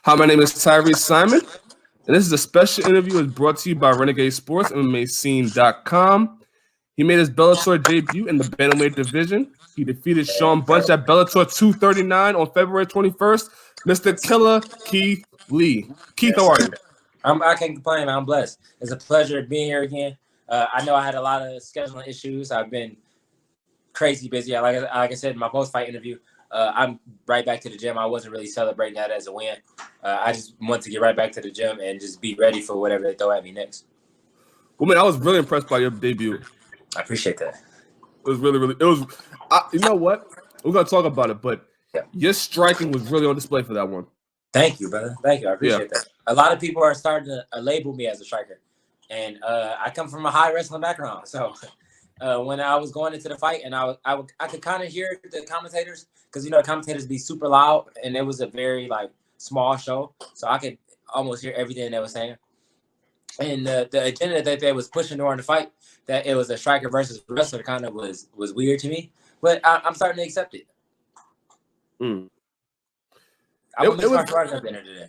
Hi, my name is Tyrese Simon, and this is a special interview is brought to you by Renegade Sports, MMAscene.com. He made his Bellator debut in the bantamweight division. He defeated Shawn Bunch at Bellator 239 on February 21st. Mr. Killa Keith Lee. Keith, how are you? I can't complain. I'm blessed. It's a pleasure being here again. I know I had a lot of scheduling issues. I've been crazy busy. Like I said in my post-fight interview, I'm right back to the gym. I wasn't really celebrating that as a win. I just want to get right back to the gym and just be ready for whatever they throw at me next. Well, man, I was really impressed by your debut. I appreciate that. It was really. It was. You know what? We're gonna talk about it, but your striking was really on display for that one. Thank you, brother. Thank you. I appreciate that. A lot of people are starting to label me as a striker, and I come from a high wrestling background, so. When I was going into the fight, and I could kind of hear the commentators, because the commentators be super loud, and it was a very small show, so I could almost hear everything they were saying. And the agenda that they was pushing during the fight, that it was a striker versus wrestler, kind of was weird to me, but I'm starting to accept it. I was martial arts at the end of the day.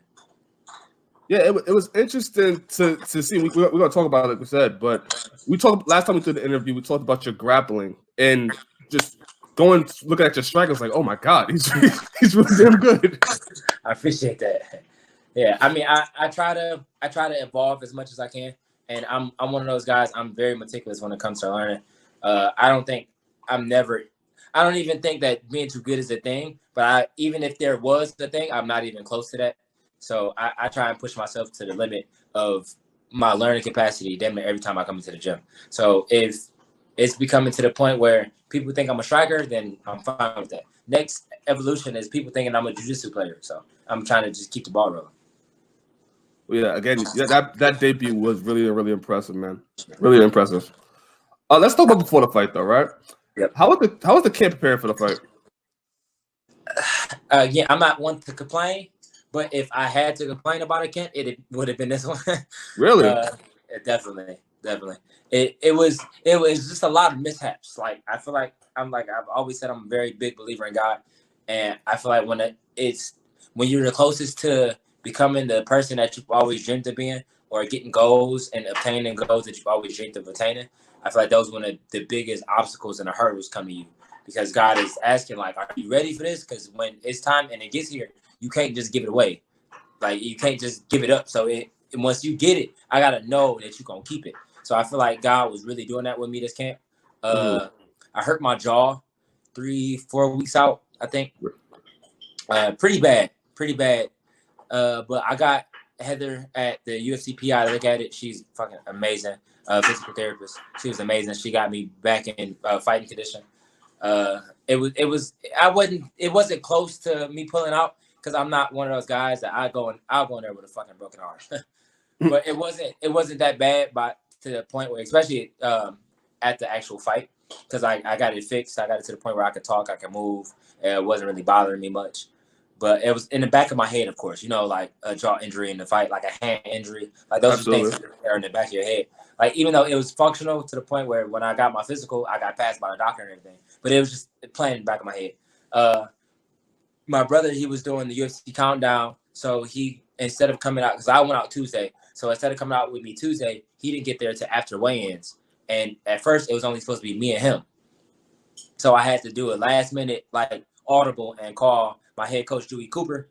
Yeah, it was interesting to see. We're going to talk about it, like we said, but we talked last time we did the interview. We talked about your grappling and just looking at your strike. I was like, oh my god, he's really damn good. I appreciate that. Yeah, I mean, I try to evolve as much as I can, and I'm one of those guys. I'm very meticulous when it comes to learning. I don't even think that being too good is a thing. But even if there was the thing, I'm not even close to that. So I try and push myself to the limit of my learning capacity damn near every time I come into the gym. So if it's becoming to the point where people think I'm a striker, then I'm fine with that. Next evolution is people thinking I'm a jiu-jitsu player. So I'm trying to just keep the ball rolling. Well, yeah, again, that debut was really, really impressive, man. Really impressive. Let's talk about before the fight, though, right? Yep. How was the camp preparing for the fight? Yeah, I'm not one to complain. But if I had to complain about a camp, it would have been this one. Really? Definitely. It was just a lot of mishaps. Like I feel like I've always said I'm a very big believer in God, and I feel like when you're the closest to becoming the person that you've always dreamed of being, or getting goals and obtaining goals that you've always dreamed of attaining, I feel like those are one of the biggest obstacles and the hurdles come to you, because God is asking are you ready for this? Because when it's time and it gets here, you can't just give it away. You can't just give it up. So once you get it, I got to know that you're going to keep it. So I feel like God was really doing that with me this camp. I hurt my jaw 3-4 weeks out, I think. Pretty bad. But I got Heather at the UFC PI to look at it. She's fucking amazing. Physical therapist. She was amazing. She got me back in fighting condition. It wasn't close to me pulling out, because I'm not one of those guys that I'll go in there with a fucking broken arm. But it wasn't that bad, but to the point where, especially at the actual fight, because I got it fixed. I got it to the point where I could talk, I could move. It wasn't really bothering me much. But it was in the back of my head, of course, like a jaw injury in the fight, like a hand injury. Like those are things that are in the back of your head. Like, even though it was functional to the point where when I got my physical, I got passed by the doctor and everything. But it was just playing in the back of my head. My brother, he was doing the UFC countdown. So he, instead of coming out, because I went out Tuesday. So instead of coming out with me Tuesday, he didn't get there till after weigh-ins. And at first, it was only supposed to be me and him. So I had to do a last minute, audible and call my head coach, Dewey Cooper.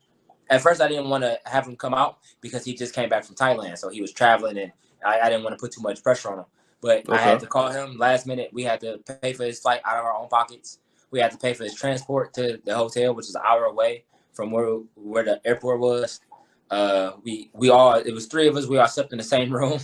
At first, I didn't want to have him come out because he just came back from Thailand. So he was traveling, and I didn't want to put too much pressure on him. But I had to call him last minute. We had to pay for his flight out of our own pockets. We had to pay for his transport to the hotel, which is an hour away from where the airport was. It was 3 of us. We all slept in the same room.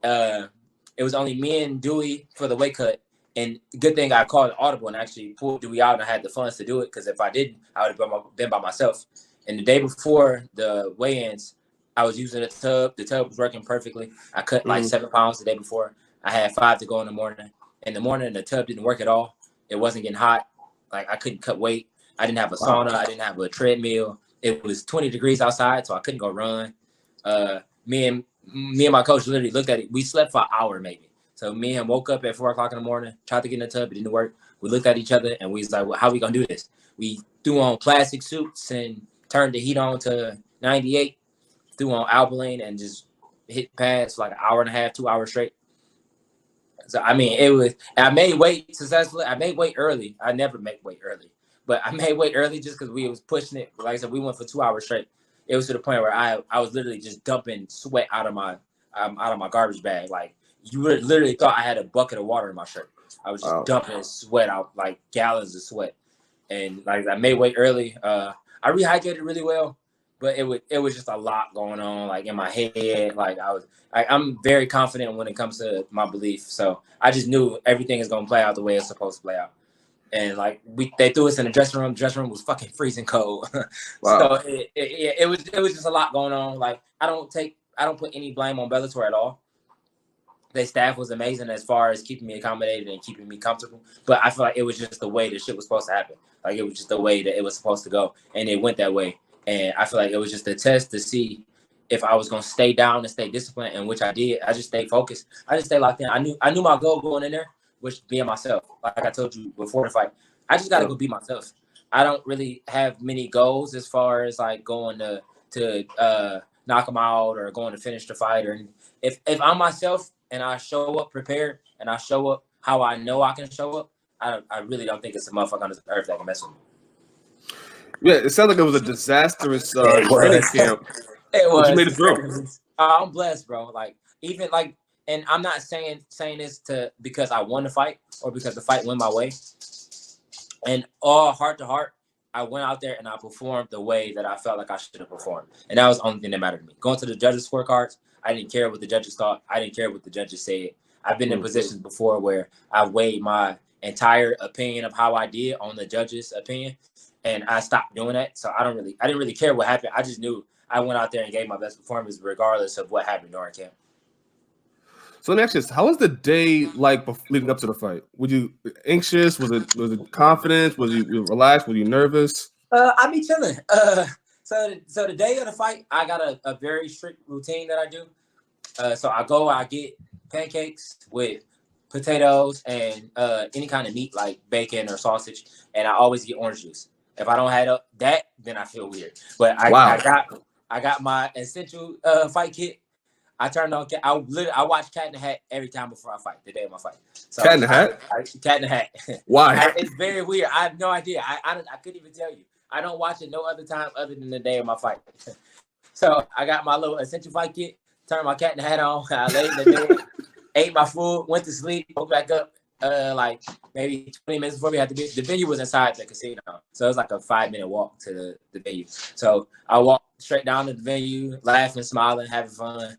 It was only me and Dewey for the weight cut. And good thing I called audible and actually pulled Dewey out, and I had the funds to do it, because if I didn't, I would have been by myself. And the day before the weigh-ins, I was using the tub. The tub was working perfectly. I cut 7 pounds the day before. I had 5 to go in the morning. In the morning, the tub didn't work at all. It wasn't getting hot. I couldn't cut weight. I didn't have a sauna. I didn't have a treadmill. It was 20 degrees outside, so I couldn't go run. Me and my coach literally looked at it. We slept for an hour maybe. So me and him woke up at 4 o'clock in the morning, tried to get in the tub. It didn't work. We looked at each other, and we was like, well, how are we going to do this? We threw on plastic suits and turned the heat on to 98, threw on Albaline and just hit pads for like an hour and a half, 2 hours straight. So, I mean, it was, I made weight successfully. I made weight early. I never make weight early, but I made weight early just because we was pushing it. Like I said, we went for 2 hours straight. It was to the point where I was literally just dumping sweat out of my garbage bag. Like, you would literally thought I had a bucket of water in my shirt. I was just dumping sweat out, like gallons of sweat. And like I made weight early. I rehydrated really well, but it was just a lot going on, like in my head. Like I'm very confident when it comes to my belief. So I just knew everything is gonna play out the way it's supposed to play out. And like they threw us in the dressing room. The dressing room was fucking freezing cold. Wow. So it was just a lot going on. Like I don't put any blame on Bellator at all. Their staff was amazing as far as keeping me accommodated and keeping me comfortable. But I feel like it was just the way the shit was supposed to happen. Like it was just the way that it was supposed to go, and it went that way. And I feel like it was just a test to see if I was gonna stay down and stay disciplined, and which I did. I just stayed focused. I just stayed locked in. I knew my goal going in there was being myself. Like I told you before the fight, I just gotta go be myself. I don't really have many goals as far as like going to knock them out or going to finish the fight. Or if I'm myself and I show up prepared and I show up how I know I can show up, I really don't think it's a motherfucker on this earth that can mess with me. Yeah, it sounds like it was a disastrous training camp. It was. But you made it through. I'm blessed, bro. Like even like, and I'm not saying this because I won the fight or because the fight went my way. And all heart to heart, I went out there and I performed the way that I felt like I should have performed, and that was the only thing that mattered to me. Going to the judges' scorecards, I didn't care what the judges thought. I didn't care what the judges said. I've been in positions before where I weighed my entire opinion of how I did on the judges' opinion, and I stopped doing that. So I didn't really care what happened. I just knew I went out there and gave my best performance regardless of what happened during camp. So let me ask you this: how was the day like leading up to the fight? Were you anxious? Was it confidence? Was you relaxed? Were you nervous? I be chilling. So the day of the fight, I got a very strict routine that I do. So I get pancakes with potatoes and any kind of meat like bacon or sausage, and I always get orange juice. If I don't have that, then I feel weird. But I got my essential fight kit. I turned on. I watch Cat in the Hat every time before I fight. The day of my fight. So Cat in the Hat. Cat in the Hat. Why? It's very weird. I have no idea. I couldn't even tell you. I don't watch it no other time other than the day of my fight. So I got my little essential fight kit. Turned my Cat in the Hat on. I laid in the bed, ate my food, went to sleep, woke back up. Like maybe 20 minutes before we had to be. The venue was inside the casino, so it was like a 5-minute walk to the venue. So I walked straight down to the venue, laughing, smiling, having fun.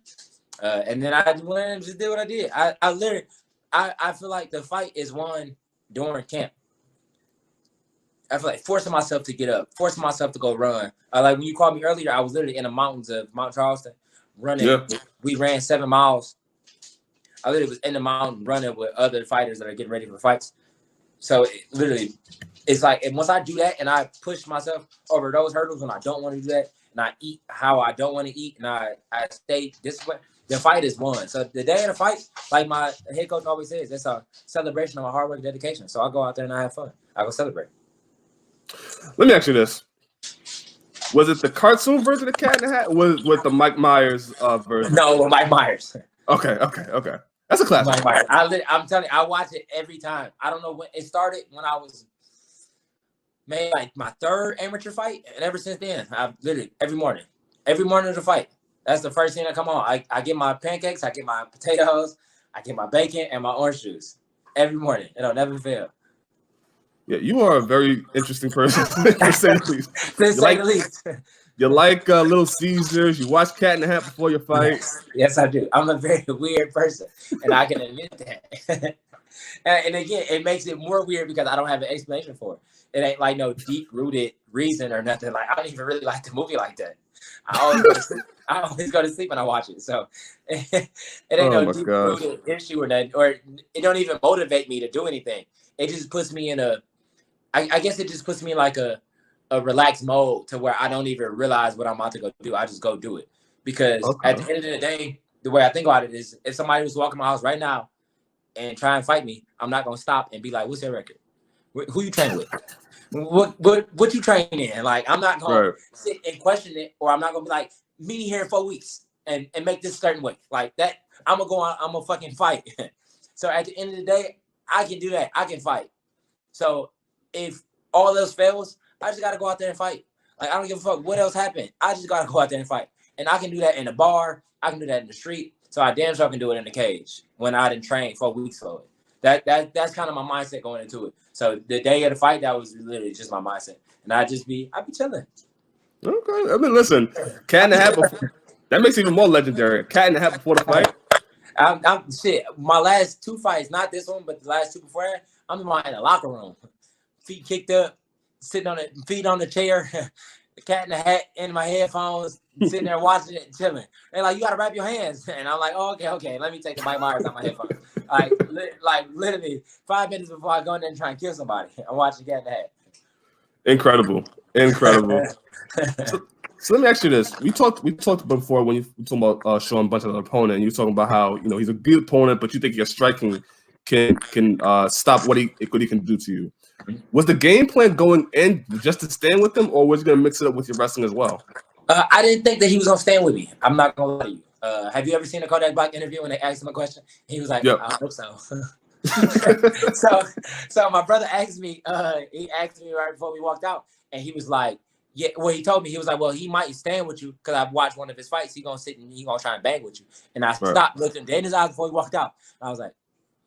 And then I went and just did what I did. I feel like the fight is won during camp. I feel like forcing myself to get up, forcing myself to go run. Like when you called me earlier, I was literally in the mountains of Mount Charleston running. Yeah. We ran 7 miles. I literally was in the mountain running with other fighters that are getting ready for fights. So it's like, and once I do that and I push myself over those hurdles when I don't want to do that, and I eat how I don't want to eat, and I stay disciplined, the fight is won. So the day of the fight, like my head coach always says, it's a celebration of my hard work and dedication. So I go out there and I have fun. I go celebrate. Let me ask you this. Was it the cartoon version of Cat in the Hat or was it with the Mike Myers version? No, with Mike Myers. Okay. That's a classic. Mike Myers. I'm telling you, I watch it every time. I don't know when it started, when I was maybe like my 3rd amateur fight. And ever since then, I've literally every morning of the fight, that's the first thing that come on. I get my pancakes, I get my potatoes, I get my bacon and my orange juice every morning. It'll never fail. Yeah, you are a very interesting person, to say the least. You like Little Caesars. You watch Cat in the Hat before your fight. Yes, I do. I'm a very weird person, and I can admit that. And again, it makes it more weird because I don't have an explanation for it. It ain't like no deep-rooted reason or nothing. Like I don't even really like the movie like that. I always go to sleep when I watch it. So it ain't no deep-rooted issue or nothing, or it don't even motivate me to do anything. It just puts me in I guess it just puts me in like a relaxed mode to where I don't even realize what I'm about to go do. I just go do it. Because at the end of the day, the way I think about it is if somebody was walking my house right now and try and fight me, I'm not going to stop and be like, what's your record? Who you training with? what you training in? Like, I'm not gonna Right. sit and question it, or I'm not gonna be like, meet me here in 4 weeks and make this a certain way. Like that, I'm gonna go on, I'm gonna fucking fight. So at the end of the day, I can do that. I can fight. So if all else fails, I just gotta go out there and fight. Like, I don't give a fuck what else happened. I just gotta go out there and fight. And I can do that in a bar. I can do that in the street. So I damn sure can do it in the cage when I didn't train 4 weeks for it. That's kind of my mindset going into it. So the day of the fight, that was literally just my mindset. And I'd be chilling. Okay. I mean, listen, cat in the hat before, that makes it even more legendary. Cat in the hat before the fight. I'm shit. My last 2 fights, not this one, but the last 2 before that, I'm in the locker room, feet kicked up, sitting on feet on the chair, the cat in the hat in my headphones, sitting there watching it, chilling. They're like, you gotta wrap your hands, and I'm like, oh, okay, let me take the Mike Myers out my headphones. Like literally 5 minutes before I go in there and try and kill somebody, I'm watching the cat in the hat. Incredible. So let me ask you this: we talked before when you talking about Shawn Bunch as an opponent, and you were talking about how he's a good opponent, but you think your striking can stop what he can do to you. Was the game plan going in just to stand with him, or was you gonna mix it up with your wrestling as well? I didn't think that he was gonna stand with me. I'm not gonna lie to you. Have you ever seen a Kodak Black interview when they asked him a question? He was like, yep. I hope so. so my brother asked me. He asked me right before we walked out, and he was like, yeah. Well, he told me, he was like, well, he might stand with you because I've watched one of his fights. He gonna sit and he gonna try and bang with you. And I stopped, looked him dead in his eyes before he walked out. And I was like,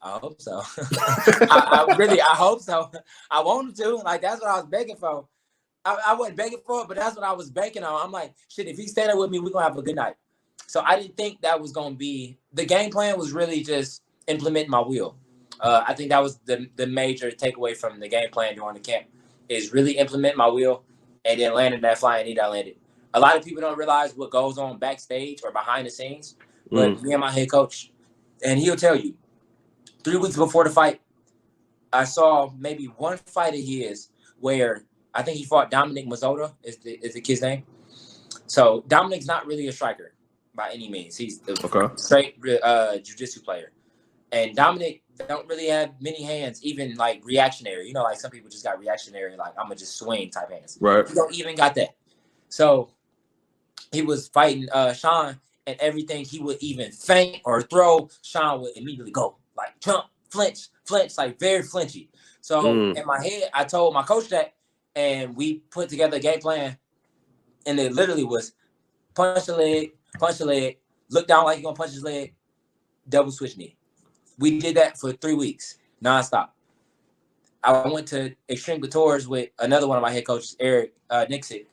I hope so. I hope so. I want him to. Like, that's what I was begging for. I wasn't begging for it, but that's what I was banking on. I'm like, shit, if he's standing with me, we're gonna have a good night. So I didn't think that was gonna be the game plan. Was really just implementing my will. I think that was the major takeaway from the game plan during the camp, is really implement my will and then landing that flying knee that I landed. A lot of people don't realize what goes on backstage or behind the scenes, but me and my head coach, and he'll tell you, 3 weeks before the fight, I saw maybe one fight of his where I think he fought Dominic Mazzota is the kid's name. So Dominic's not really a striker by any means. He's the straight jiu-jitsu player. And Dominic don't really have many hands, even like reactionary. Like some people just got reactionary, like I'm gonna just swing type hands. Right. He don't even got that. So he was fighting Shawn, and everything he would even feint or throw, Shawn would immediately go. Like jump, flinch, like very flinchy. So in my head, I told my coach that, and we put together a game plan, and it literally was punch the leg, look down like you're gonna punch his leg, double switch knee. We did that for 3 weeks, nonstop. I went to Extreme Couture's with another one of my head coaches, Eric Nixick,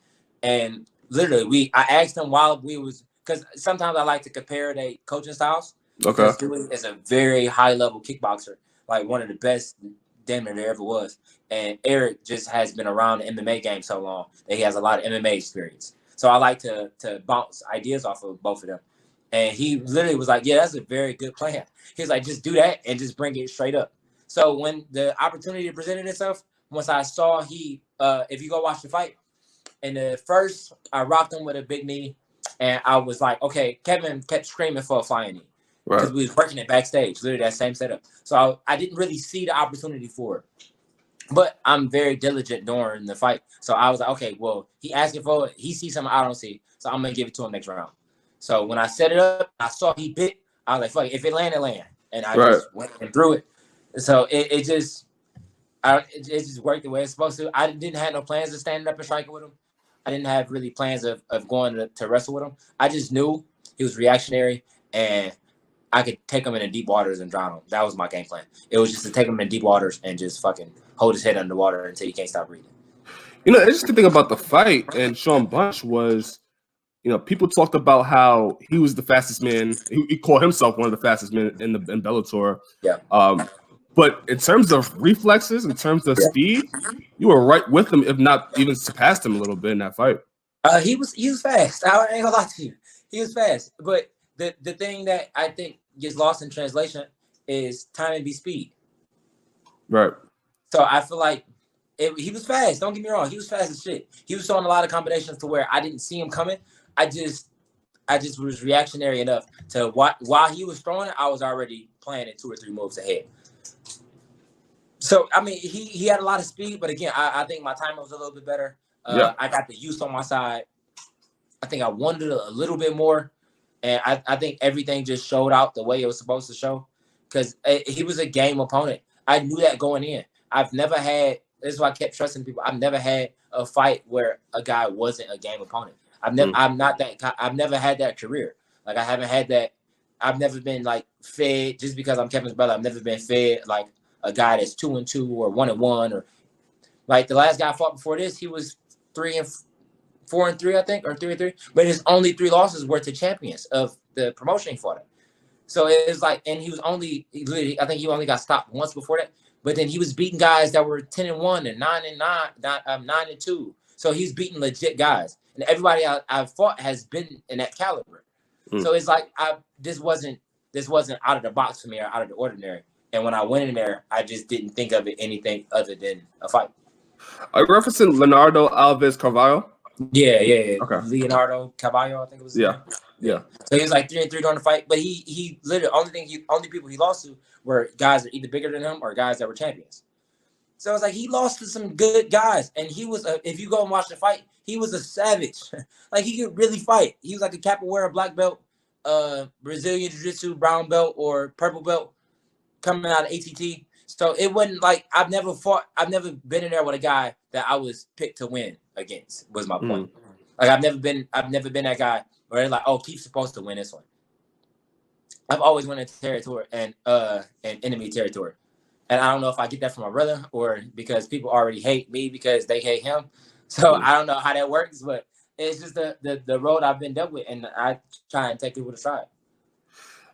and literally I asked him while we was, because sometimes I like to compare their coaching styles. Okay. Because Dewey is a very high level kickboxer, like one of the best damn near there ever was. And Eric just has been around the MMA game so long that he has a lot of MMA experience. So I like to bounce ideas off of both of them. And he literally was like, yeah, that's a very good plan. He was like, just do that and just bring it straight up. So when the opportunity presented itself, once I saw if you go watch the fight, and the first, I rocked him with a big knee, and I was like, okay, Kevin kept screaming for a flying knee. Because we was working it backstage, literally that same setup. So I didn't really see the opportunity for it. But I'm very diligent during the fight. So I was like, okay, well, he asking for it. He sees something I don't see. So I'm going to give it to him next round. So when I set it up, I saw he bit. I was like, fuck it. If it land, it land. And I just went and threw it. So it just worked the way it's supposed to. I didn't have no plans of standing up and striking with him. I didn't have really plans of going to wrestle with him. I just knew he was reactionary, and I could take him in the deep waters and drown him. That was my game plan. It was just to take him in deep waters and just fucking hold his head underwater until he can't stop breathing. The interesting thing about the fight and Shawn Bunch was, people talked about how he was the fastest man. He called himself one of the fastest men in Bellator. Yeah. But in terms of reflexes, in terms of speed, you were right with him, if not even surpassed him a little bit in that fight. He was fast. I ain't gonna lie to you. He was fast. But the thing that I think gets lost in translation is time beat speed. Right. So I feel like he was fast. Don't get me wrong. He was fast as shit. He was throwing a lot of combinations to where I didn't see him coming. I just was reactionary enough to while he was throwing it, I was already planning 2 or 3 moves ahead. So I mean, he had a lot of speed, but again, I think my timing was a little bit better. I got the youth on my side. I think I wanted a little bit more, and I think everything just showed out the way it was supposed to show, because he was a game opponent. I knew that going in. I've never had. This is why I kept trusting people. I've never had a fight where a guy wasn't a game opponent. I've never. I'm not that. I've never had that career. Like I haven't had that. I've never been like fed just because I'm Kevin's brother. I've never been fed like a guy that's 2-2 or 1-1, or like the last guy I fought before this, he was 4-3, I think, or 3-3. But his only 3 losses were to champions of the promotion he fought at. So it was like, and he was only, I think he only got stopped once before that. But then he was beating guys that were 10-1 and 9-2. So he's beating legit guys, and everybody I've fought has been in that caliber. So it's like this wasn't out of the box for me or out of the ordinary. And when I went in there, I just didn't think of it anything other than a fight. Are you referencing Leonardo Alves Carvalho? Yeah. Okay. Leonardo Carvalho, I think it was. Yeah. So he was like 3-3 during the fight, but he literally only people he lost to were guys that either bigger than him or guys that were champions. So it's like he lost to some good guys, and he was if you go and watch the fight, he was a savage. Like he could really fight. He was like a capoeira black belt, Brazilian jiu-jitsu brown belt or purple belt coming out of ATT. So it wasn't like I've never been in there with a guy that I was picked to win against, was my point. Like I've never been that guy where they're like, oh, Keith's supposed to win this one. I've always went into territory and enemy territory. And I don't know if I get that from my brother or because people already hate me because they hate him. So I don't know how that works, but it's just the road I've been dealt with, and I try and take people to try it.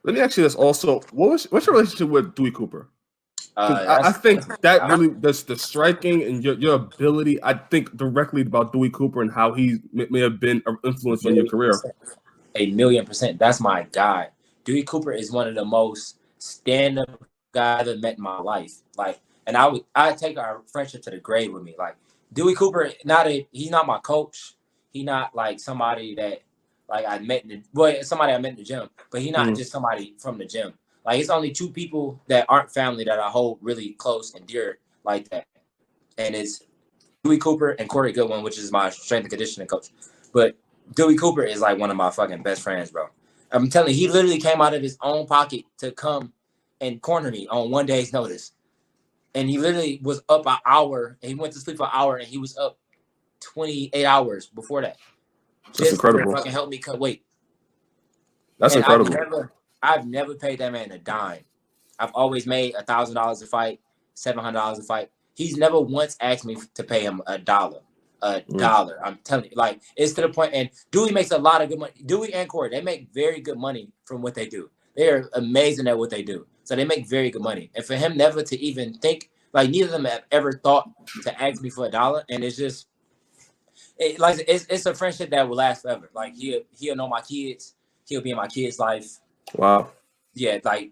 Let me ask you this also. What's your relationship with Dewey Cooper? I think that really does the striking and your ability. I think directly about Dewey Cooper and how he may have been an influence on your career. 1,000,000%. That's my guy. Dewey Cooper is one of the most stand-up guys I've met in my life. Like, and I take our friendship to the grave with me. Like, Dewey Cooper, he's not my coach. He's not like somebody that like somebody I met in the gym, but he's not just somebody from the gym. Like, it's only 2 people that aren't family that I hold really close and dear like that. And it's Dewey Cooper and Corey Goodwin, which is my strength and conditioning coach. But Dewey Cooper is like one of my fucking best friends, bro. I'm telling you, he literally came out of his own pocket to come and corner me on one day's notice. And he literally was up an hour, and he went to sleep for an hour, and he was up 28 hours before that. That's incredible. To fucking help me cut weight. That's incredible. I've never paid that man a dime. I've always made $1,000 a fight, $700 a fight. He's never once asked me to pay him $1. I'm telling you, like, it's to the point. And Dewey makes a lot of good money. Dewey and Corey, they make very good money from what they do. They are amazing at what they do. So they make very good money. And for him never to even think, like, neither of them have ever thought to ask me for $1. And it's just, it's a friendship that will last forever. Like, he'll know my kids. He'll be in my kids' life. Wow. Yeah, like,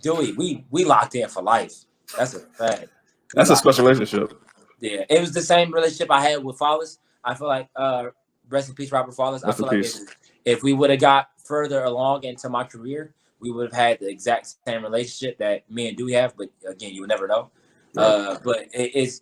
Dewey, we locked in for life. That's a fact. That's a special relationship. Yeah, it was the same relationship I had with Fowles. I feel like, rest in peace, Robert Fowles. I feel like if we would have got further along into my career, we would have had the exact same relationship that me and Dewey have. But again, you would never know. Yeah. But it's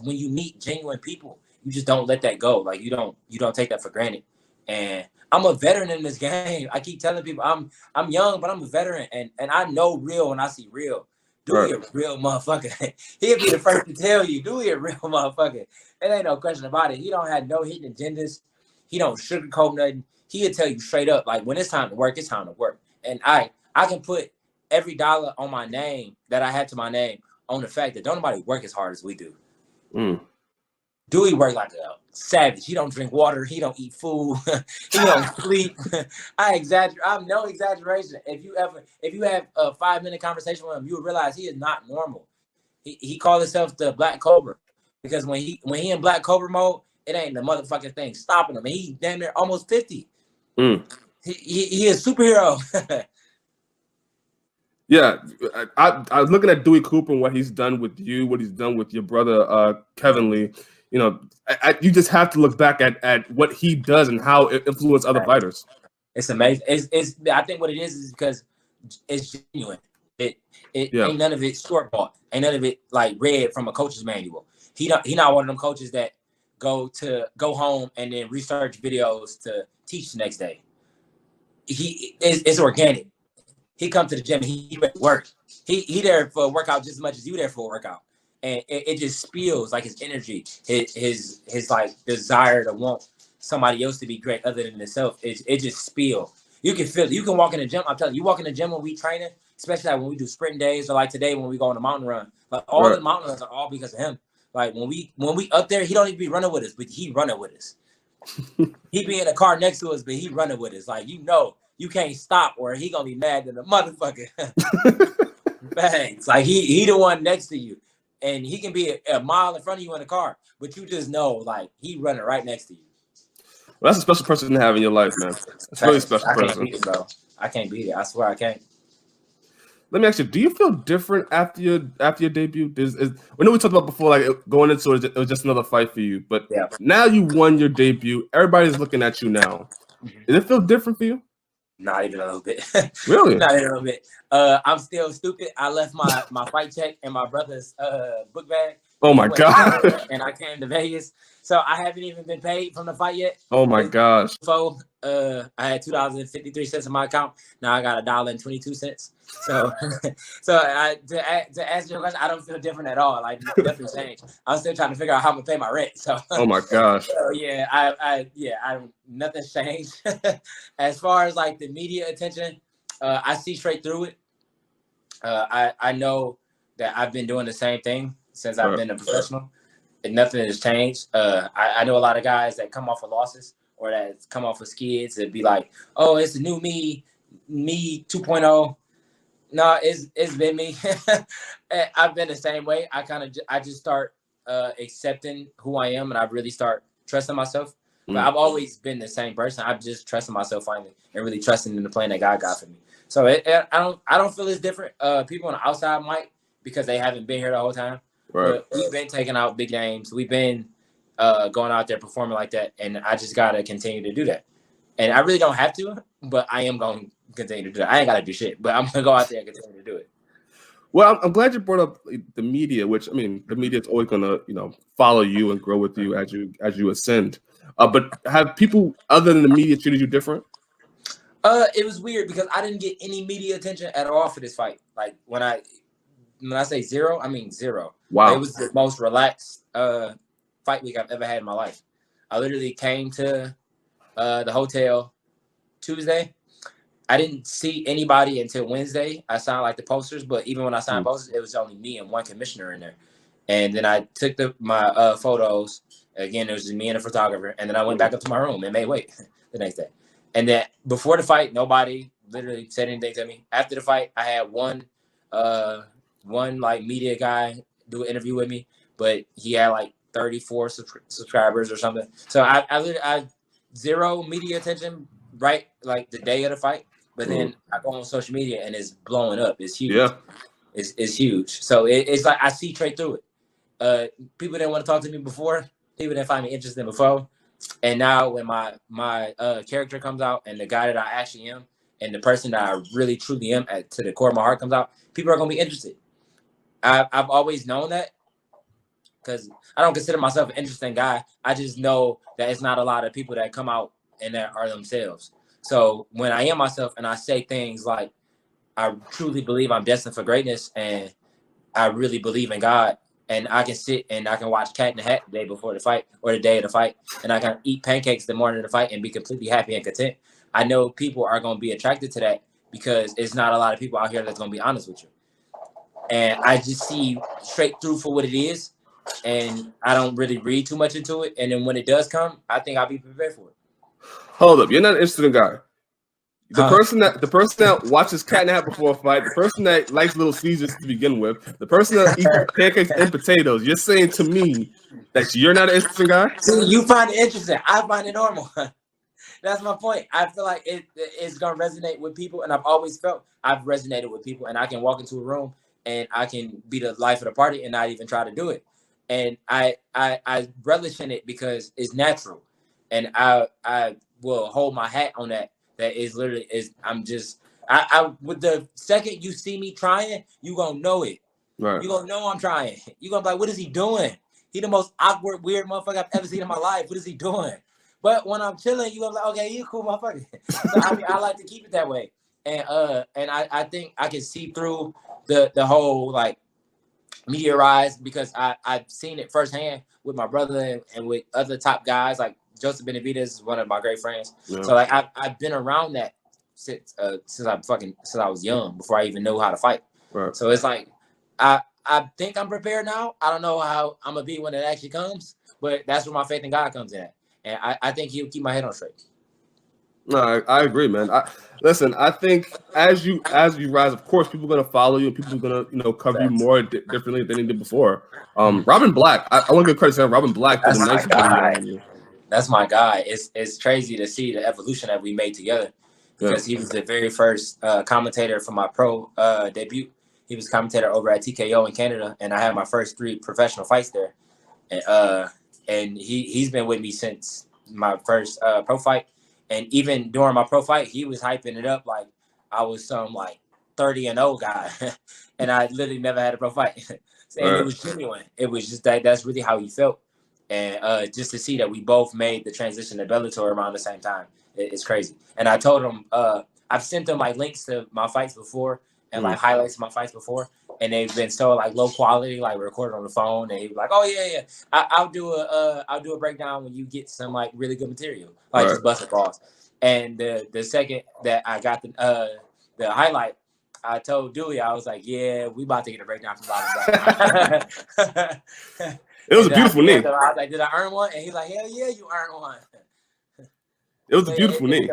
when you meet genuine people, you just don't let that go. Like you don't take that for granted. And I'm a veteran in this game. I keep telling people I'm young, but I'm a veteran, and I know real when I see real. Dewey a real motherfucker. He'll be the first to tell you, Dewey a real motherfucker. It ain't no question about it. He don't have no hidden agendas. He don't sugarcoat nothing. He'll tell you straight up, like, when it's time to work, it's time to work. And I can put every dollar on my name that I have to my name on the fact that don't nobody work as hard as we do. Dewey work like a savage. He don't drink water. He don't eat food. He don't sleep. I exaggerate. I'm no exaggeration. If you have a 5-minute conversation with him, you will realize he is not normal. He calls himself the Black Cobra because when he in Black Cobra mode, it ain't the motherfucking thing stopping him. And he damn near almost 50. He is a superhero. Yeah, I was looking at Dewey Cooper and what he's done with you, what he's done with your brother Kevin Lee. You know, you just have to look back at what he does and how it influenced other fighters. It's amazing. I think what it is because it's genuine. It ain't none of it store bought. Ain't none of it like read from a coach's manual. He not one of them coaches that go home and then research videos to teach the next day. It's organic. He come to the gym. He work. He there for a workout just as much as you there for a workout, and it just spills like his energy, his like desire to want somebody else to be great other than himself. It just spill. You can feel it. You can walk in the gym. I'm telling you, you walk in the gym when we training, especially like when we do sprint days or like today when we go on the mountain run. Like all the mountain runs are all because of him. Like when we up there, he don't even be running with us, but he running with us. He be in a car next to us, but he running with us. Like you can't stop, or he gonna be mad than a motherfucker. Thanks. Like he the one next to you, and he can be a mile in front of you in the car, but you just know like he running right next to you. Well, that's a special person to have in your life, man. It's a really special person. I can't beat it, bro. I can't beat it. I swear I can't. Let me ask you: do you feel different after your debut? We know we talked about before, like going into it was just another fight for you, but now you won your debut. Everybody's looking at you now. Does it feel different for you? Not even a little bit. Really? Not even a little bit. I'm still stupid. I left my fight check in my brother's book bag. Oh my god! And I came to Vegas, so I haven't even been paid from the fight yet. Oh my gosh! So I had $2.53 in my account. Now I got $1.22. So, to answer your question, I don't feel different at all. Like nothing changed. I'm still trying to figure out how I'm gonna pay my rent. So. Oh my gosh. So yeah, I nothing's changed. As far as like the media attention, I see straight through it. I know that I've been doing the same thing since I've been a professional, and nothing has changed. I know a lot of guys that come off of losses or that come off of skids and be like, "Oh, it's the new me 2.0." No, it's been me. I've been the same way. I just start accepting who I am, and I really start trusting myself. But I've always been the same person. I've just trusted myself finally, and really trusting in the plan that God got for me. So I don't feel it's different. People on the outside might because they haven't been here the whole time. Right. But we've been taking out big names. We've been going out there performing like that, and I just gotta continue to do that. And I really don't have to, but I am going to continue to do that. I ain't got to do shit, but I'm going to go out there and continue to do it. Well, I'm glad you brought up the media, which, I mean, the media is always going to, follow you and grow with you as you ascend. But have people other than the media treated you different? It was weird because I didn't get any media attention at all for this fight. Like when I say zero, I mean zero. Wow. It was the most relaxed fight week I've ever had in my life. I literally came to the hotel Tuesday. I didn't see anybody until Wednesday. I signed like the posters, but even when I signed posters, it was only me and one commissioner in there. And then I took my photos. Again, it was just me and a photographer. And then I went back up to my room and made weight the next day. And then before the fight, nobody literally said anything to me. After the fight, I had one like media guy do an interview with me, but he had like 34 subscribers or something. So I zero media attention right like the day of the fight, but then I go on social media and it's blowing up. It's huge. Yeah, it's huge. So it's like I see straight through it. People didn't want to talk to me before. People didn't find me interesting before, and now when my character comes out and the guy that I actually am and the person that I really truly am to the core of my heart comes out, people are gonna be interested. I've always known that. Because I don't consider myself an interesting guy. I just know that it's not a lot of people that come out and that are themselves. So when I am myself and I say things like, I truly believe I'm destined for greatness and I really believe in God, and I can sit and I can watch Cat in the Hat the day before the fight or the day of the fight, and I can eat pancakes the morning of the fight and be completely happy and content. I know people are going to be attracted to that because it's not a lot of people out here that's going to be honest with you. And I just see straight through for what it is. And I don't really read too much into it. And then when it does come, I think I'll be prepared for it. Hold up, you're not an interesting guy. The person that watches Cat in the Hat before a fight, the person that likes Little Caesars to begin with, the person that eats pancakes and potatoes, you're saying to me that you're not an interesting guy? See, you find it interesting. I find it normal. That's my point. I feel like it's going to resonate with people. And I've always felt I've resonated with people. And I can walk into a room and I can be the life of the party and not even try to do it. And I relish in it because it's natural, and I will hold my hat on that. That is literally I'm just I with the second you see me trying, you gonna know it. Right. You gonna know I'm trying. You gonna be like, what is he doing? He the most awkward, weird motherfucker I've ever seen in my life. What is he doing? But when I'm chilling, you gonna be like, okay, you a cool motherfucker. So I mean, I like to keep it that way. And I think I can see through the whole like media rise because I've seen it firsthand with my brother and with other top guys like Joseph Benavidez is one of my great friends. Yeah. So like I've been around that since I was young before I even knew how to fight. Right. So it's like I think I'm prepared now. I don't know how I'm gonna be when it actually comes, but that's where my faith in God comes in at. And I think He'll keep my head on straight. No, I agree, man. Listen, I think as you rise, of course, people are gonna follow you, and people are gonna cover you more differently than they did before. Robin Black, I want to give credit to Robin Black for the nice video. That's my guy. It's crazy to see the evolution that we made together because he was the very first commentator for my pro debut. He was a commentator over at TKO in Canada, and I had my first 3 professional fights there. And he's been with me since my first pro fight. And even during my pro fight, he was hyping it up like I was some like 30-0 guy, and I literally never had a pro fight. And it was genuine. It was just that's really how he felt. And just to see that we both made the transition to Bellator around the same time, it's crazy. And I told him I've sent him like links to my fights before and like highlights of my fights before, and they've been so like low quality, like recorded on the phone. And he was like, "Oh yeah, I'll do a breakdown when you get some like really good material, like just busting balls." And the second that I got the highlight, I told Dewey, I was like, "Yeah, we about to get a breakdown from Bobby Black." It was a beautiful knee. I was like, "Did I earn one?" And he's like, "Hell yeah, you earned one." It was a beautiful knee.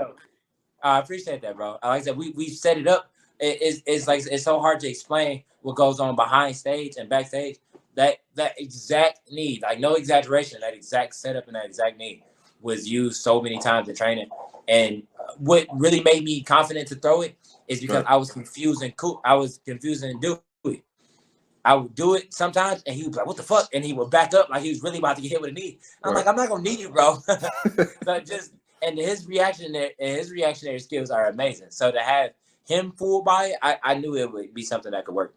I appreciate that, bro. Like I said, we set it up. It's like it's so hard to explain what goes on behind stage and backstage. That exact need, like no exaggeration, that exact setup and that exact need was used so many times in training. And what really made me confident to throw it is because I was confusing Dewey. I would do it sometimes, and he would be like, "What the fuck?" And he would back up like he was really about to get hit with a knee. I'm like, "I'm not gonna knee you, bro." And his reactionary skills are amazing. So to have him fooled by it, I knew it would be something that could work.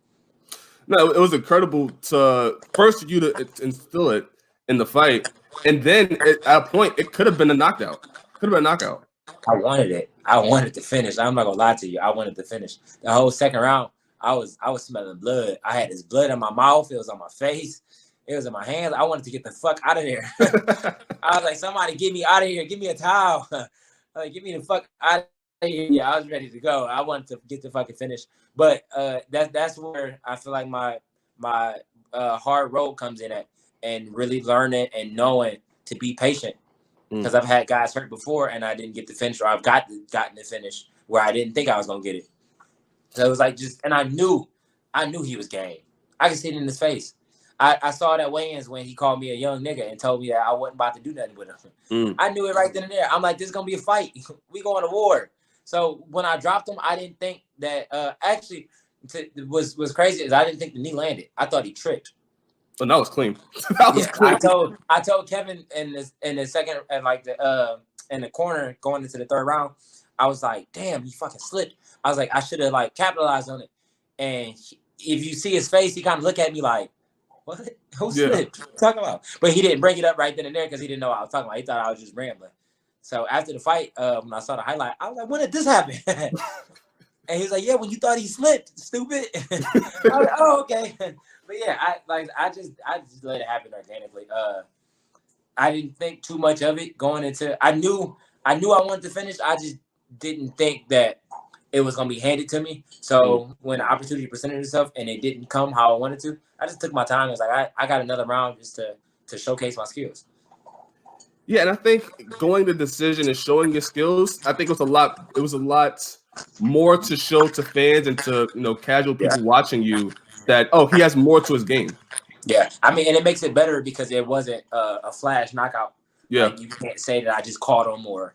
No, it was incredible to you to instill it in the fight, and then at a point it could have been a knockout. I wanted it. I wanted to finish. I'm not gonna lie to you. I wanted to finish the whole second round. I was smelling blood. I had this blood in my mouth. It was on my face. It was in my hands. I wanted to get the fuck out of there. I was like, somebody get me out of here. Give me a towel. Like, get me the fuck out of here. Yeah, I was ready to go. I wanted to get the fucking finish. But that's where I feel like my hard road comes in at, and really learning and knowing to be patient. Because I've had guys hurt before and I didn't get the finish, or I've gotten the finish where I didn't think I was gonna get it. So it was like and I knew he was game. I could see it in his face. I saw that weigh-ins when he called me a young nigga and told me that I wasn't about to do nothing with him. I knew it right then and there. I'm like, this is gonna be a fight. We going to war. So when I dropped him, I didn't think that was crazy is I didn't think the knee landed. I thought he tripped. Oh, that was clean. That was clean. I told Kevin in the second and like in the corner going into the third round, I was like, damn, he fucking slipped. I was like, I should have like capitalized on it. And if you see his face, he kind of look at me like, what? Who slipped? What are you talking about? But he didn't bring it up right then and there because he didn't know what I was talking about. He thought I was just rambling. So after the fight, when I saw the highlight, I was like, when did this happen? And he's like, yeah, when you thought he slipped, stupid. I was like, oh, okay. But yeah, I just let it happen organically. I didn't think too much of it going into. I knew I wanted to finish. I just didn't think that it was gonna be handed to me. So when the opportunity presented itself and it didn't come how I wanted to, I just took my time. I was like, I got another round just to showcase my skills. Yeah, and I think going the decision and showing your skills, I think it was a lot more to show to fans and to casual people watching you that he has more to his game. Yeah, I mean, and it makes it better because it wasn't a flash knockout. Yeah, like, you can't say that I just caught him or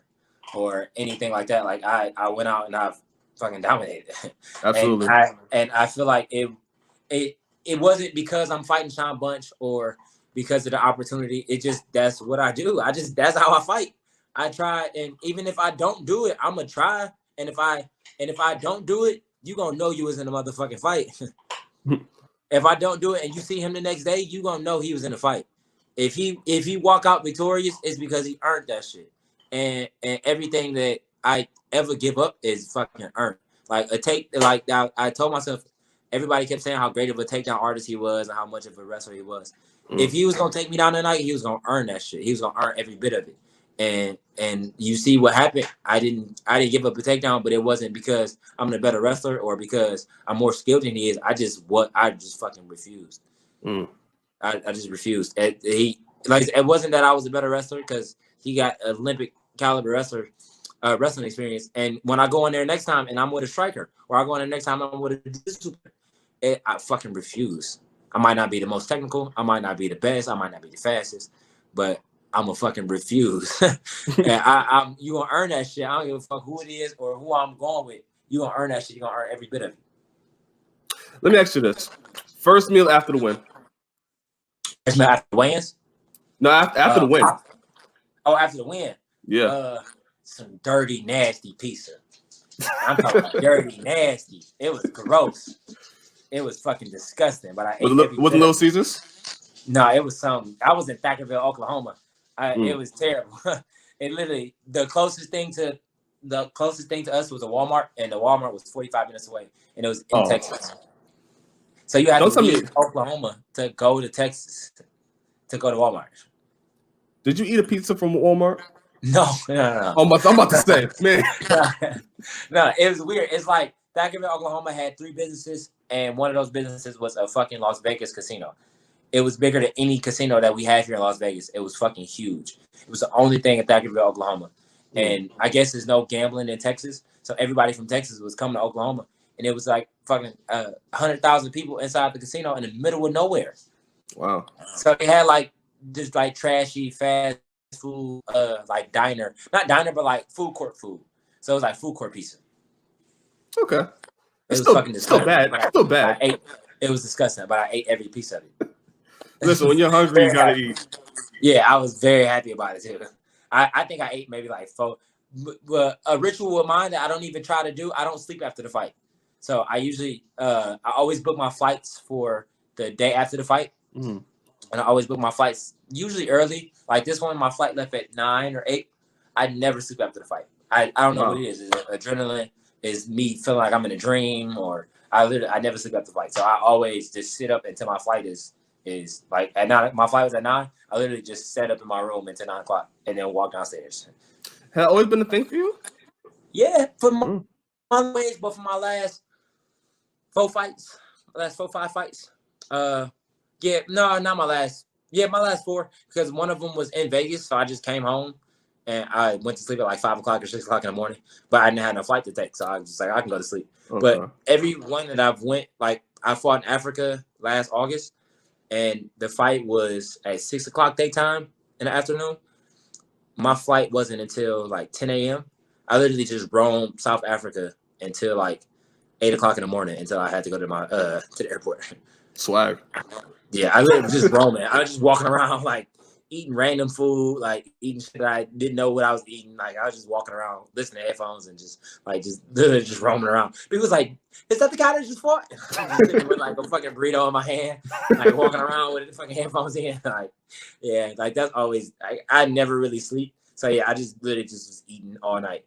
anything like that. Like I went out and I fucking dominated. Absolutely. And I feel like it wasn't because I'm fighting Shawn Bunch or because of the opportunity. It just that's what I do. That's how I fight. I try, and even if I don't do it, I'm gonna try And if I don't do it, you gonna know you was in a motherfucking fight. If I don't do it and you see him the next day, you gonna know he was in a fight. If he walk out victorious, it's because he earned that shit. And everything that I ever give up is fucking earned. Like I told myself, everybody kept saying how great of a takedown artist he was and how much of a wrestler he was. If he was gonna take me down tonight, he was gonna earn that shit. He was gonna earn every bit of it. And you see what happened. I didn't give up a takedown, but it wasn't because I'm the better wrestler or because I'm more skilled than he is. I just fucking refused. I just refused. It wasn't that I was a better wrestler because he got Olympic caliber wrestling experience. And when I go in there next time and I'm with a striker, or I go in there next time I'm with a super, I fucking refuse. I might not be the most technical. I might not be the best. I might not be the fastest, but I'm a fucking refuse. And you gonna earn that shit. I don't give a fuck who it is or who I'm going with. You gonna earn that shit. You gonna earn every bit of it. Let me ask you this: first meal after the win. After the wins? No, after the win. After the win. Yeah. Some dirty, nasty pizza. I'm talking about dirty, nasty. It was gross. It was fucking disgusting. But I ate Was it Little Caesars? No, it was some. I was in Thackerville, Oklahoma. It was terrible. It literally the closest thing to us was a Walmart, and the Walmart was 45 minutes away, and it was in Texas. So you had to leave Oklahoma to go to Texas to go to Walmart. Did you eat a pizza from Walmart? No. I'm about to say, man. No, it was weird. It's like Thackerville, Oklahoma had 3 businesses, and one of those businesses was a fucking Las Vegas casino. It was bigger than any casino that we have here in Las Vegas. It was fucking huge. It was the only thing in Thackerville, Oklahoma. And I guess there's no gambling in Texas, so everybody from Texas was coming to Oklahoma. And it was like fucking 100,000 people inside the casino in the middle of nowhere. Wow. So they had like just like trashy fast food, like diner, not diner, but like food court food. So it was like food court pizza. Okay. It was fucking disgusting. Still bad. It was disgusting, but I ate every piece of it. Listen, when you're hungry, you gotta eat. Yeah, I was very happy about it too. I think I ate maybe like 4. But a ritual of mine that I don't even try to do, I don't sleep after the fight. So I usually, I always book my flights for the day after the fight. And I always book my flights usually early. Like this one, my flight left at 9 or 8. I never sleep after the fight. I don't know what it is. Is it adrenaline? Is me feeling like I'm in a dream? Or I never sleep after the fight. So I always just sit up until my flight is like at 9. My flight was at 9. I literally just sat up in my room until 9 o'clock and then walk downstairs. Has that always been a thing for you? Yeah, for my ways, but for my last 4 fights, last 4-5 fights. Yeah, no, not my last. Yeah, my last 4, because one of them was in Vegas, so I just came home and I went to sleep at like 5 o'clock or 6 o'clock in the morning. But I didn't have no flight to take, so I was just like, I can go to sleep. Okay. But every one that I've went, like I fought in Africa last August, and the fight was at 6 o'clock daytime in the afternoon. My flight wasn't until like 10 a.m. I literally just roamed South Africa until like 8 o'clock in the morning until I had to go to my to the airport. Swag. Yeah, I literally was just roaming. I was just walking around like eating random food, like eating shit that I didn't know what I was eating. Like I was just walking around, listening to headphones and just literally just roaming around. People was like, "Is that the guy that just fought?" With like a fucking burrito in my hand, like walking around with the fucking headphones in. Like, yeah, like that's always. I never really sleep, so yeah, I just literally just was eating all night.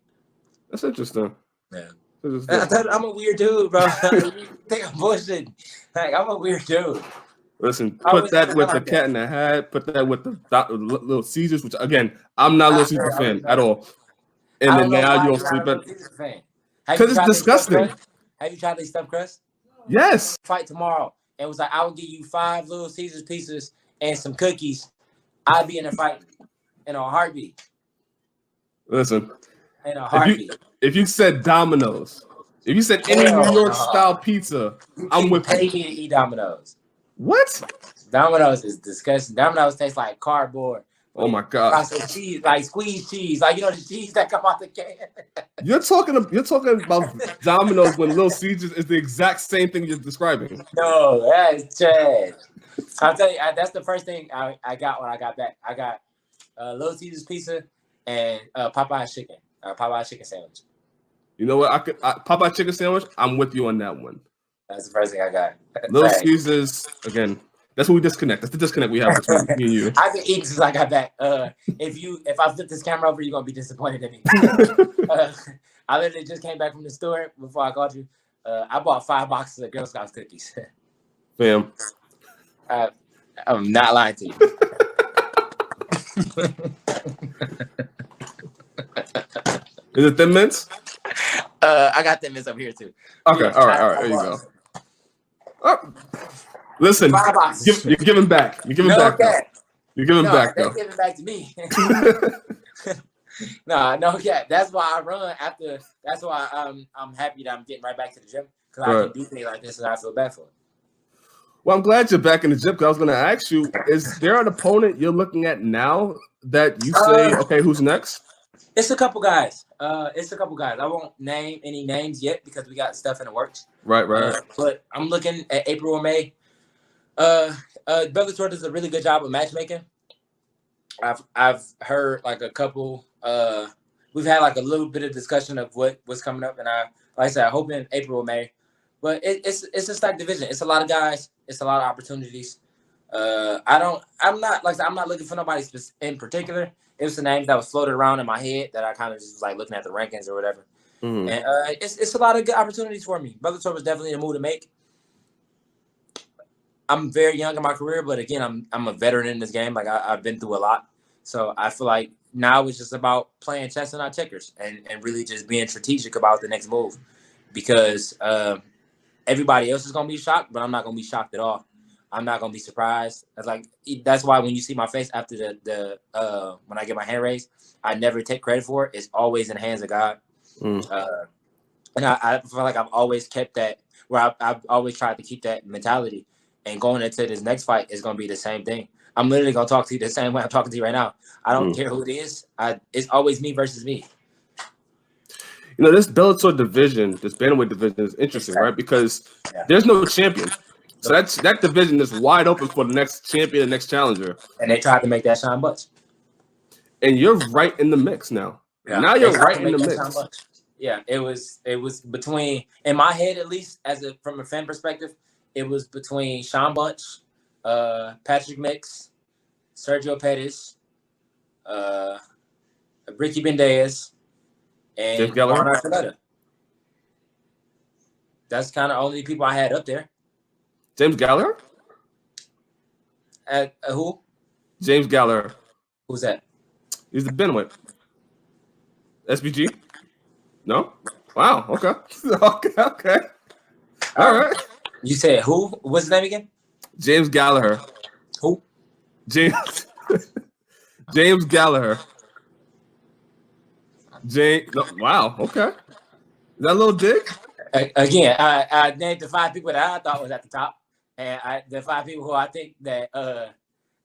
That's interesting. Yeah. I'm a weird dude, bro. You think I'm bullshitting? Like I'm a weird dude. Listen, put that with the Cat in the Hat. Put that with the Little Caesars, which again, I'm not a Little Caesars fan at all. And then now you'll sleep at because it's disgusting. Have you tried these stuffed crust? Yes. Fight tomorrow. And it was like, I will give you 5 Little Caesars pieces and some cookies. I'll be in a fight in a heartbeat. Listen, in a heartbeat. If you said Domino's, if you said any New York style pizza, I'm with you. Pay me to eat Domino's. What? Domino's is disgusting. Domino's tastes like cardboard. Oh my god! Cheese, like squeezed cheese, like the cheese that come out the can. You're talking about Domino's when Little Caesars is the exact same thing you're describing. No, that is trash. I'll tell you, that's the first thing I got when I got back. I got Little Caesars pizza and Popeye's chicken sandwich. You know what? Popeye chicken sandwich. I'm with you on that one. That's the first thing I got. Little Caesars again. That's when we disconnect. That's the disconnect we have between me and you. I've been eating since I got back. If I flip this camera over, you're gonna be disappointed in me. I literally just came back from the store before I called you. I bought 5 boxes of Girl Scouts cookies. Fam. I'm not lying to you. Is it Thin Mints? I got Thin Mints up here too. Okay, all right. There you go. Oh. Listen, you're giving back. You're giving back. You're giving back, though. They're giving back to me. No, yeah. That's why I run after. That's why I'm happy that I'm getting right back to the gym because I can do things like this and I feel bad for it. Well, I'm glad you're back in the gym because I was going to ask you: is there an opponent you're looking at now that you say, okay, who's next? It's a couple guys. I won't name any names yet because we got stuff in the works. Right. But I'm looking at April or May. Bellator does a really good job of matchmaking. I've heard like a couple. We've had like a little bit of discussion of what's coming up, and like I said, I hope in April or May. But it's a stacked division. It's a lot of guys. It's a lot of opportunities. I'm not looking for nobody in particular. It was the names that was floated around in my head that I kind of just was like looking at the rankings or whatever. Mm-hmm. And it's a lot of good opportunities for me. Bellator was definitely a move to make. I'm very young in my career, but again, I'm a veteran in this game. Like I've been through a lot, so I feel like now it's just about playing chess and not checkers, and really just being strategic about the next move, because everybody else is gonna be shocked, but I'm not gonna be shocked at all. I'm not gonna be surprised. That's why when you see my face after the when I get my hand raised, I never take credit for it. It's always in the hands of God. And I feel like I've always kept that, where I've always tried to keep that mentality. And going into this next fight is gonna be the same thing. I'm literally gonna talk to you the same way I'm talking to you right now. I don't care who it is. It's always me versus me. You know, this Bellator division, this bantamweight division is interesting, right? Because there's no champion. So that division is wide open for the next champion, the next challenger. And they tried to make that Shawn Bunch. And you're right in the mix now. Yeah. Now you're right in the mix. Yeah, it was between, in my head at least, from a fan perspective, it was between Shawn Bunch, Patrick Mix, Sergio Pettis, Ricky Bendeas, and Juan Archuleta. That's kind of only people I had up there. James Gallagher? Who? James Gallagher. Who's that? He's the bantamweight. SBG? No? Wow. Okay. Okay. All right. You said who? What's his name again? James Gallagher. Who? James Gallagher. Wow. Okay. Is that a little dig? Again, I named the 5 people that I thought was at the top, and the 5 people who I think that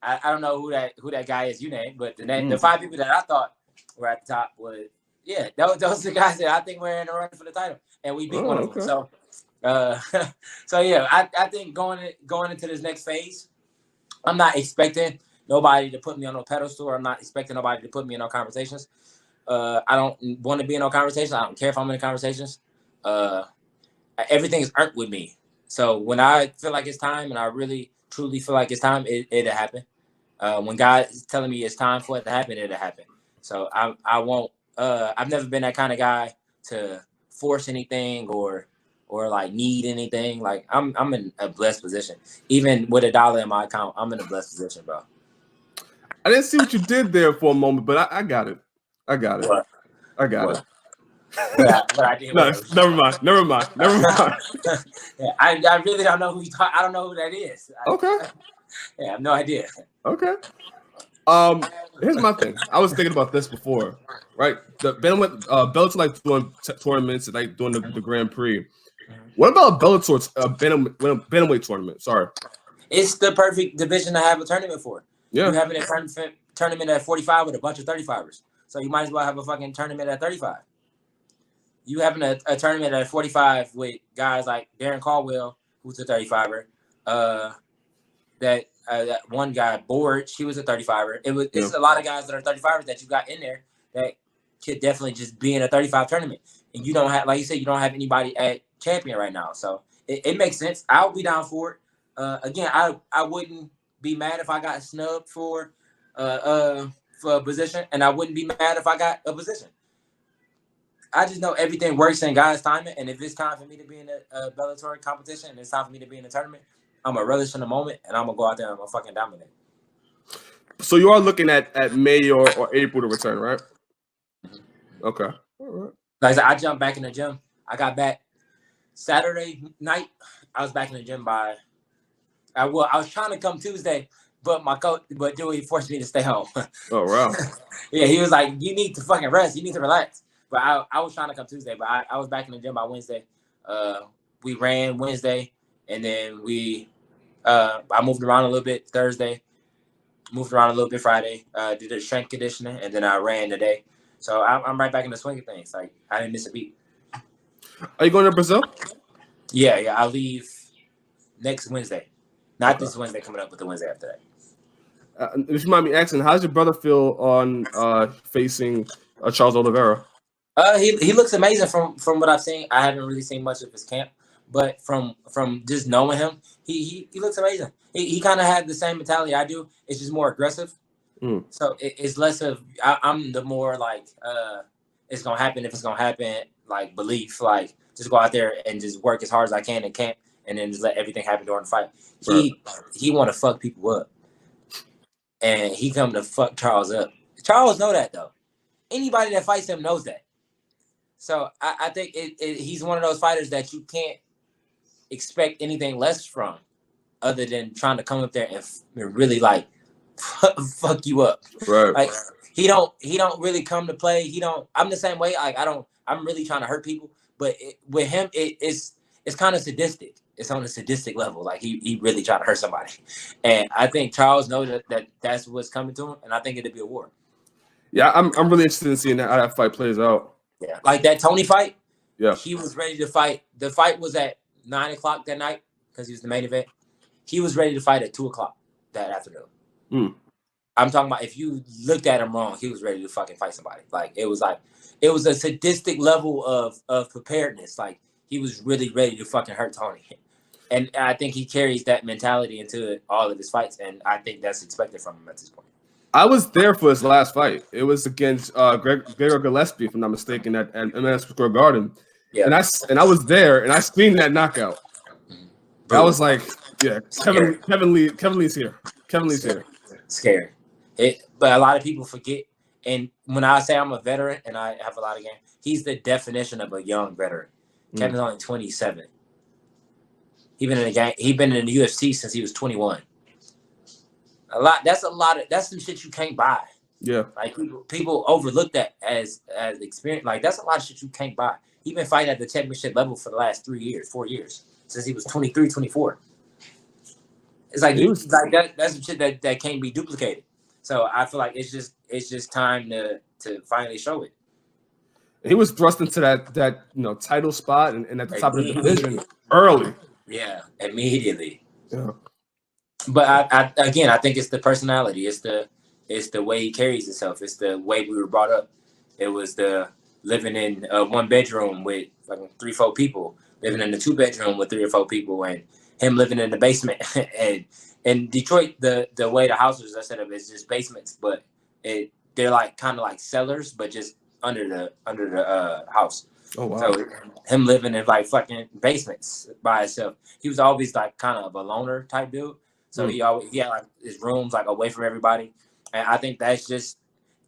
I don't know who that guy is you named, but the 5 people that I thought were at the top was those are the guys that I think were in the run for the title, and we beat one of them. So. So yeah, I think going into this next phase, I'm not expecting nobody to put me on no pedestal. I'm not expecting nobody to put me in no conversations. I don't want to be in no conversations. I don't care if I'm in conversations. Everything is earned with me. So when I feel like it's time, and I really truly feel like it's time, it'll happen. When God is telling me it's time for it to happen, it'll happen. So I won't. I've never been that kind of guy to force anything or like need anything. Like I'm in a blessed position. Even with $1 in my account, I'm in a blessed position, bro. I didn't see what you did there for a moment, but I got it. I got it. What? I got it. But I did. No, never mind. Yeah, I really don't know who you talk. I don't know who that is. Okay. I have no idea. Okay. Here's my thing. I was thinking about this before, right? The Bellator like doing tournaments, like doing the Grand Prix. What about Bellator's bantamweight tournament? Sorry. It's the perfect division to have a tournament for. Yeah. You're having a tournament at 45 with a bunch of 35ers. So you might as well have a fucking tournament at 35. You having a tournament at 45 with guys like Darren Caldwell, who's a 35er. That one guy, Board, she was a 35er. It's a lot of guys that are 35ers that you got in there that could definitely just be in a 35 tournament. and you don't have, like you said, you don't have anybody at champion right now. So it makes sense. I'll be down for it. Again, I wouldn't be mad if I got snubbed for a position, and I wouldn't be mad if I got a position. I just know everything works in God's timing, and if it's time for me to be in a Bellator competition, and it's time for me to be in a tournament, I'm gonna relish in the moment, and I'm gonna go out there and I'm gonna fucking dominate. So you are looking at May or April to return, right? Okay. All right. Like I said, I jumped back in the gym. I got back Saturday night. I was back in the gym by. I was trying to come Tuesday, but Dewey forced me to stay home. Oh wow. Yeah, he was like, "You need to fucking rest. You need to relax." But I was trying to come Tuesday, but I was back in the gym by Wednesday. We ran Wednesday, and then I moved around a little bit Thursday, moved around a little bit Friday, did a strength conditioning, and then I ran today. So I'm right back in the swing of things. Like, I didn't miss a beat. Are you going to Brazil? Yeah, I'll leave next Wednesday. Not this Wednesday coming up, but the Wednesday after that. If you mind me asking, how does your brother feel on facing Charles Oliveira? He looks amazing from what I've seen. I haven't really seen much of his camp, but from just knowing him, he looks amazing. He kind of had the same mentality I do. It's just more aggressive. So it's less of I'm the more like it's gonna happen if it's gonna happen, like belief, like just go out there and just work as hard as I can in camp, and then just let everything happen during the fight. He want to fuck people up, and he come to fuck Charles up. Charles know that though. Anybody that fights him knows that. So I think he's one of those fighters that you can't expect anything less from, other than trying to come up there and really like fuck you up. Right. Like he don't really come to play. I'm the same way. Like I'm really trying to hurt people, but with him it's kind of sadistic. It's on a sadistic level. Like he really trying to hurt somebody, and I think Charles knows that's what's coming to him, and I think it'll be a war. Yeah, I'm really interested in seeing how that fight plays out. Yeah, like that Tony fight. Yeah, he was ready to fight. The fight was at 9:00 that night because he was the main event. He was ready to fight at 2:00 that afternoon. I'm talking about if you looked at him wrong, he was ready to fucking fight somebody. Like it was a sadistic level of preparedness. Like he was really ready to fucking hurt Tony. And I think he carries that mentality into all of his fights, and I think that's expected from him at this point. I was there for his last fight. It was against Gregor Gillespie, if I'm not mistaken, at Madison Square Garden. Yeah. And I was there, and I seen that knockout. I was like, yeah, Kevin Lee's here. Kevin Lee's here. Scary. But a lot of people forget. And when I say I'm a veteran and I have a lot of games, he's the definition of a young veteran. Kevin's only 27. He's been in the UFC since he was 21. That's some shit you can't buy. Yeah. Like people overlook that as experience. Like that's a lot of shit you can't buy. He's been fighting at the championship level for the last 4 years, since he was 23, 24. It's like that's some shit that can't be duplicated. So I feel like it's just time to finally show it. He was thrust into that title spot and at the top of the division early. Yeah, immediately. Yeah. But I think it's the personality. It's the way he carries himself. It's the way we were brought up. It was the living in a 1-bedroom with fucking 3-4 people, living in a 2-bedroom with 3 or 4 people, and him living in the basement. And in Detroit, the way the houses are set up is just basements, but they're like kind of like cellars, but just under the house. Oh wow! So him living in like fucking basements by himself. He was always like kind of a loner type dude. So he had like his rooms like away from everybody, and I think that's just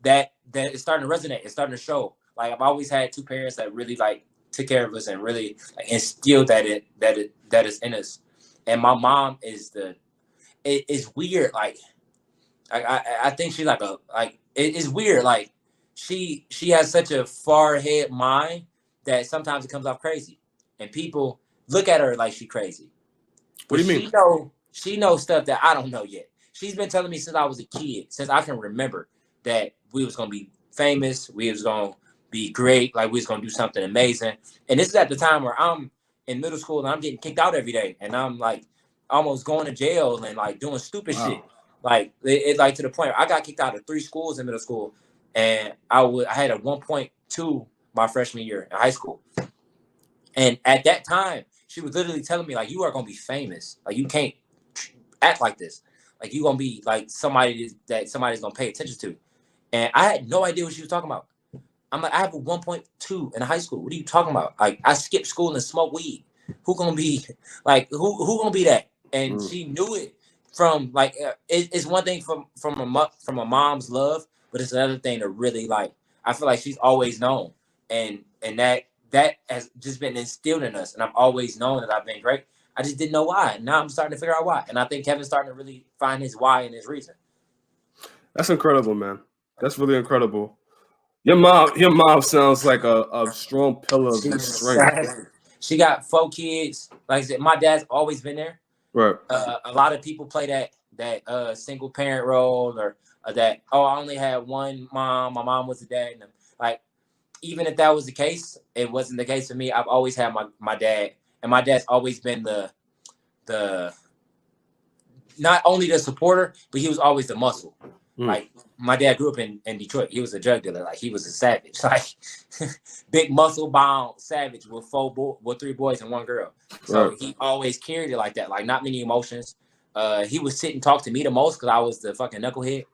that it's starting to resonate. It's starting to show. Like I've always had 2 parents that really like took care of us and really like, instilled that is in us. And my mom is it's weird. Like I think she's like it's weird. Like she has such a far ahead mind that sometimes it comes off crazy, and people look at her like she's crazy. What do you mean? She knows stuff that I don't know yet. She's been telling me since I was a kid, since I can remember, that we was gonna be famous, we was gonna be great, like we was gonna do something amazing. And this is at the time where I'm in middle school and I'm getting kicked out every day, and I'm like almost going to jail and like doing stupid shit. Like it like to the point where I got kicked out of 3 schools in middle school, and I had a 1.2 my freshman year in high school. And at that time, she was literally telling me, like, you are going to be famous. Like, you can't act like this. Like, you're going to be like somebody that somebody's going to pay attention to. And I had no idea what she was talking about. I'm like, I have a 1.2 in high school. What are you talking about? Like, I skipped school and smoked weed. Who going to be, like, who going to be that? And she knew it from, like, it's one thing from a mom's love, but it's another thing to really, like, I feel like she's always known. And that has just been instilled in us. And I've always known that I've been great. I just didn't know why. Now I'm starting to figure out why. And I think Kevin's starting to really find his why and his reason. That's incredible, man. That's really incredible. Your mom sounds like a strong pillar of strength. She got 4 kids. Like I said, my dad's always been there. Right. A lot of people play that single parent role or that, oh, I only had one mom. My mom was a dad. And like, even if that was the case, it wasn't the case for me. I've always had my dad, and my dad's always been the not only the supporter, but he was always the muscle. Like, my dad grew up in Detroit. He was a drug dealer. Like, he was a savage. Like, big muscle bound savage with 3 boys and 1 girl. So he always carried it like that. Like, not many emotions. He would sit and talk to me the most because I was the fucking knucklehead.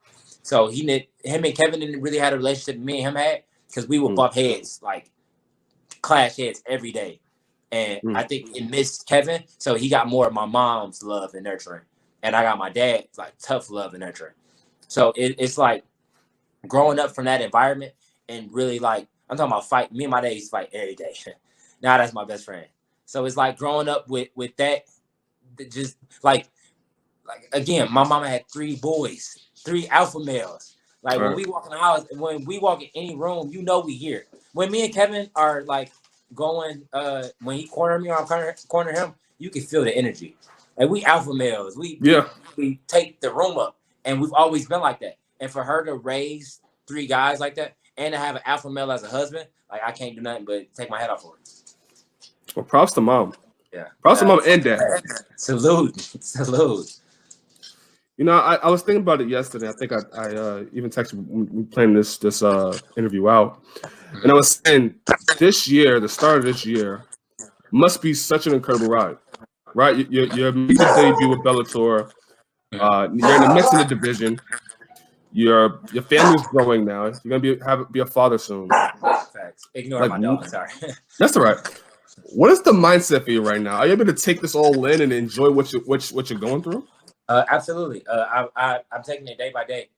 So him and Kevin didn't really have a relationship me and him had because we would bump heads, like clash heads every day. And I think it missed Kevin. So he got more of my mom's love and nurturing. And I got my dad's like tough love and nurturing. So it's like growing up from that environment and really, like, I'm talking about fight. Me and my dad used to fight every day. Now that's my best friend. So it's like growing up with that, just like again, my mama had 3 boys, 3 alpha males. Like when we walk in the house, when we walk in any room, you know we here. When me and Kevin are like going, when he corner me or I corner him, you can feel the energy. Like we alpha males. We take the room up. And we've always been like that. And for her to raise 3 guys like that and to have an alpha male as a husband, like, I can't do nothing but take my head off for it. Well, props to mom. Yeah. Props to mom and dad. Salute. You know, I was thinking about it yesterday. I think I even texted we planned this interview out. And I was saying this year, the start of this year, must be such an incredible ride. Right? You're making your debut with Bellator. You're in the midst of the division. Your family's growing now. You're gonna be a father soon. Facts. Ignore my dog. Sorry. That's all right. What is the mindset for you right now? Are you able to take this all in and enjoy what you're going through? Absolutely. I'm taking it day by day.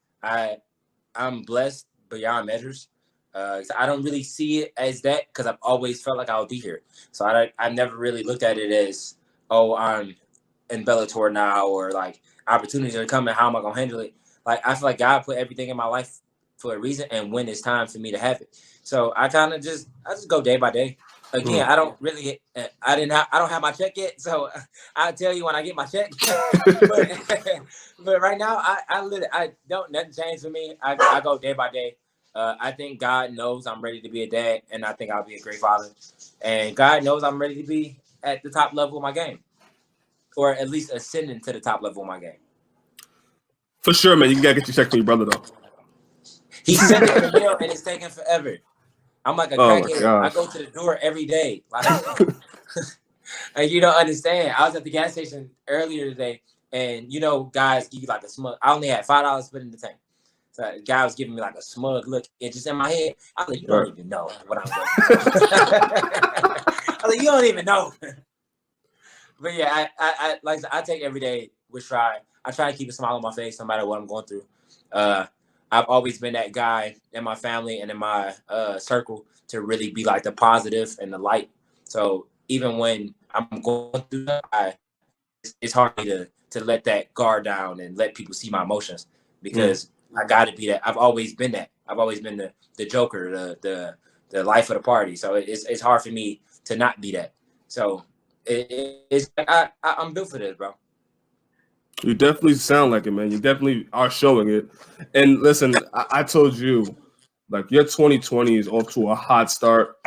I'm blessed beyond measures. I don't really see it as that because I've always felt like I would be here. So I never really looked at it as, oh, I'm in Bellator now, or like opportunities are coming. How am I gonna handle it? Like, I feel like God put everything in my life for a reason, and when it's time for me to have it. So I kind of just go day by day. Again, I don't really. I don't have my check yet, so I'll tell you when I get my check. but right now, I don't nothing changed for me. I go day by day. I think God knows I'm ready to be a dad, and I think I'll be a great father. And God knows I'm ready to be at the top level of my game, or at least ascending to the top level of my game. For sure, man. You gotta get your check from your brother, though. He's sending the mail, and it's taking forever. I'm like a crackhead. I go to the door every day. Like, and you don't understand. I was at the gas station earlier today, and you know, guys give you like a smug. I only had $5 to put in the tank. So the guy was giving me like a smug look, and just in my head, I was like, "You don't even know what I'm doing." I was like, "You don't even know." But yeah, I take every day with stride. I try to keep a smile on my face no matter what I'm going through. I've always been that guy in my family and in my circle to really be like the positive and the light. So even when I'm going through that, it's hard for me to let that guard down and let people see my emotions, because I got to be that. I've always been that. I've always been the joker, the life of the party. So it's hard for me to not be that. So it's like I'm built for this, bro. You definitely sound like it, man. You definitely are showing it. And listen, I told you, like, your 2020 is off to a hot start.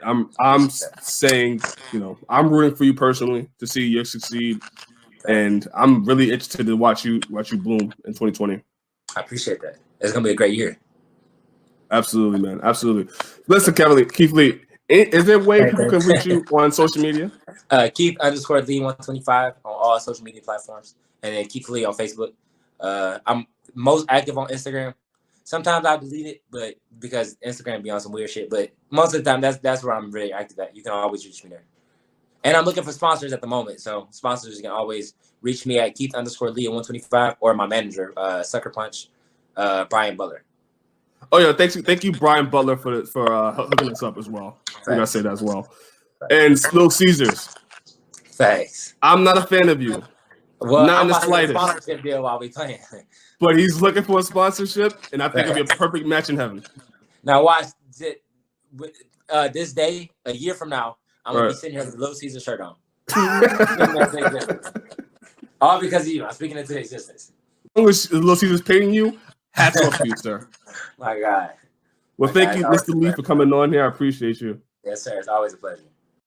I'm saying, you know, I'm rooting for you personally to see you succeed, and I'm really interested to watch you bloom in 2020. I appreciate that. It's gonna be a great year. Absolutely, man. Absolutely. Listen, Keith Lee, is there a way people can reach you on social media? Keith_Lee125 on all social media platforms, and then Keith Lee on Facebook. I'm most active on Instagram. Sometimes I delete it, but because Instagram be on some weird shit. But most of the time, that's where I'm really active at. You can always reach me there. And I'm looking for sponsors at the moment, so sponsors can always reach me at Keith_Lee125 or my manager, Sucker Punch, Brian Butler. Oh yeah, thank you, Brian Butler, for hooking us up as well. I gotta say that as well. And Little Caesars. Thanks. I'm not a fan of you. Well, not I'm in the about slightest. to get a sponsorship deal while we playing. But he's looking for a sponsorship, and I think it'd be a perfect match in heaven. Now watch this day, a year from now, I'm gonna be sitting here with a Little Caesar shirt on. All because of you. I'm speaking into existence. As long as Little Caesar's paying you, hats off to you, sir. My God. Well, thank you, Mr. Lee, for coming on here. I appreciate you. Yes, sir. It's always a pleasure.